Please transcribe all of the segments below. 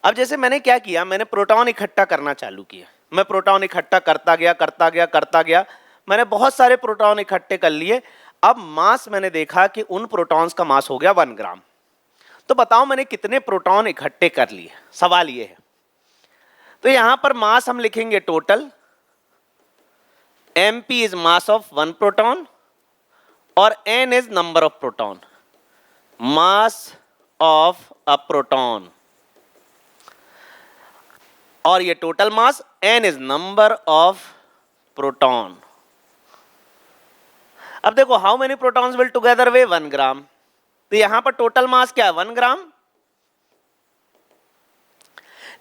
अब जैसे मैंने क्या किया, मैंने प्रोटॉन इकट्ठा करना चालू किया, मैं प्रोटॉन इकट्ठा करता गया, मैंने बहुत सारे प्रोटॉन इकट्ठे कर लिए। अब मास मैंने देखा कि उन प्रोटॉन्स का मास हो गया 1 ग्राम। तो बताओ मैंने कितने प्रोटॉन इकट्ठे कर लिए, सवाल ये है। तो यहां पर मास हम लिखेंगे total, mp is mass of 1 proton और n is number of proton, mass of a proton, और ये total mass n is number of proton. अब देखो how many protons will together weigh 1 gram, तो यहां पर टोटल मास क्या है 1 ग्राम।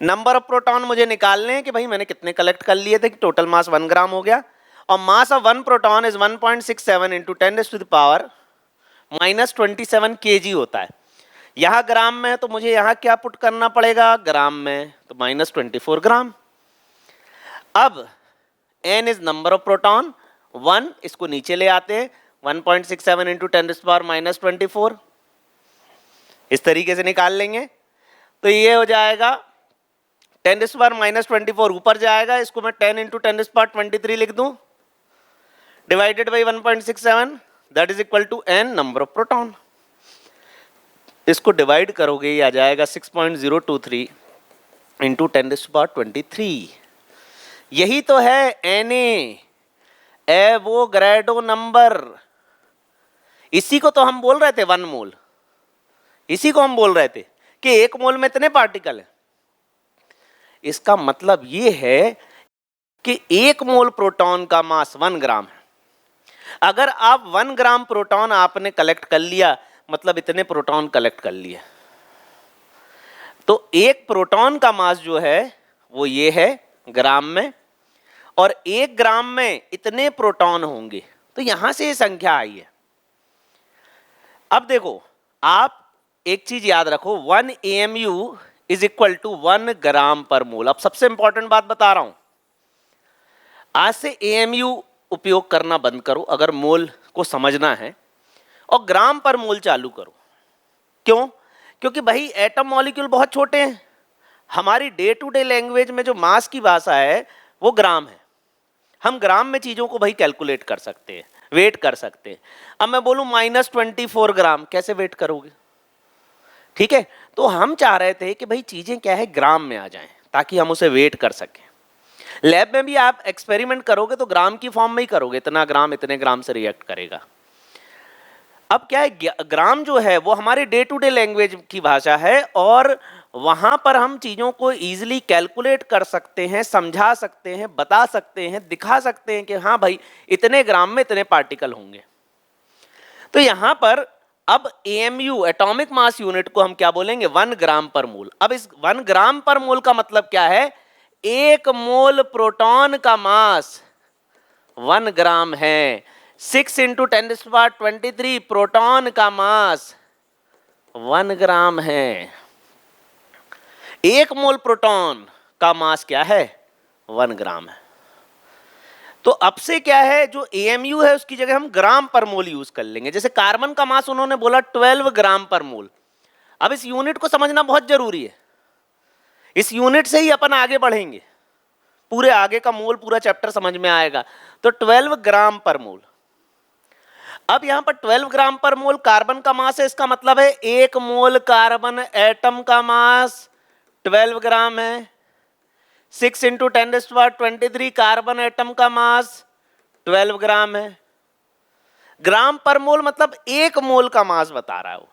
नंबर ऑफ प्रोटॉन मुझे निकालने हैं कि भाई मैंने कितने कलेक्ट कर लिए थे कि टोटल मास 1 ग्राम हो गया, और मास of 1 proton is 1.67 into 10⁻⁻27 kg होता है। यहां ग्राम में है तो मुझे यहां क्या पुट करना पड़ेगा, ग्राम में, तो -24 ग्राम। अब n is number of proton, 1 इसको नीचे ले आते हैं, 1.67 इंटू 10⁻⁻24 इस तरीके से निकाल लेंगे। तो ये हो जाएगा 10⁻⁻24 ऊपर जाएगा, इसको मैं 10 इंटू 10⁻23 लिख दूं, divided by 1.67, that is equal to n number of proton. इसको डिवाइड करोगे ये आ जाएगा 6.023 इंटू 10⁻23। यही तो है एवोगैड्रो नंबर। इसी को तो हम बोल रहे थे 1 मोल, इसी को हम बोल रहे थे कि 1 मोल में इतने पार्टिकल है। इसका मतलब ये है कि 1 मोल प्रोटॉन का मास 1 ग्राम है। अगर आप 1 ग्राम प्रोटॉन आपने कलेक्ट कर लिया, मतलब इतने प्रोटॉन कलेक्ट कर लिए, तो 1 प्रोटॉन का मास जो है वो ये है ग्राम में, और 1 ग्राम में इतने प्रोटॉन होंगे, तो यहां से ये संख्या आई है। अब देखो आप एक चीज याद रखो, 1 AMU इज इक्वल टू 1 ग्राम पर मोल। अब सबसे इंपॉर्टेंट बात बता रहा हूं, आज से AMU उपयोग करना बंद करो अगर मोल को समझना है, और ग्राम पर मोल चालू करो। क्यों? क्योंकि भाई एटम मॉलिक्यूल बहुत छोटे हैं, हमारी डे टू डे लैंग्वेज में जो मास की भाषा है वो ग्राम है। हम ग्राम में चीजों को भाई कैलकुलेट कर सकते हैं, वेट कर सकते हैं। अब मैं बोलूं -24 ग्राम, कैसे वेट करोगे? ठीक है, तो हम चाह रहे थे कि भाई चीजें क्या है ग्राम में आ जाएं ताकि हम उसे वेट कर सकें। लैब में भी आप एक्सपेरिमेंट करोगे तो ग्राम की फॉर्म में ही करोगे, इतना ग्राम इतने ग्राम से रिएक्ट करेगा। अब क्या है, ग्राम जो है वो हमारे डे टू डे लैंग्वेज की भाषा है, और वहां पर हम चीजों को इजीली कैलकुलेट कर सकते हैं, समझा सकते हैं, बता सकते हैं, दिखा सकते हैं कि हाँ भाई इतने ग्राम में इतने पार्टिकल होंगे। तो यहां पर अब AMU एटॉमिक मास यूनिट को हम क्या बोलेंगे, 1 ग्राम पर मोल। अब इस 1 ग्राम पर मोल का मतलब क्या है, 1 मोल प्रोटॉन का मास 1 ग्राम है। 6 इंटू 10⁻23 प्रोटॉन का मास 1 ग्राम है। 1 मोल प्रोटॉन का मास क्या है, 1 ग्राम है। तो अब से क्या है, जो AMU है उसकी जगह हम ग्राम पर मोल यूज कर लेंगे। जैसे कार्बन का मास उन्होंने बोला 12 ग्राम पर मोल। अब इस यूनिट को समझना बहुत जरूरी है, इस यूनिट से ही अपन आगे बढ़ेंगे, पूरे आगे का मोल पूरा चैप्टर समझ में आएगा। तो 12 ग्राम पर मोल। अब यहां पर 12 ग्राम पर मोल कार्बन का मास है, इसका मतलब है 1 मोल कार्बन एटम का मास 12 ग्राम है। 6 इंटू 10⁻23 कार्बन एटम का मास 12 ग्राम है। ग्राम पर मोल मतलब 1 मोल का मास बता रहा है वो।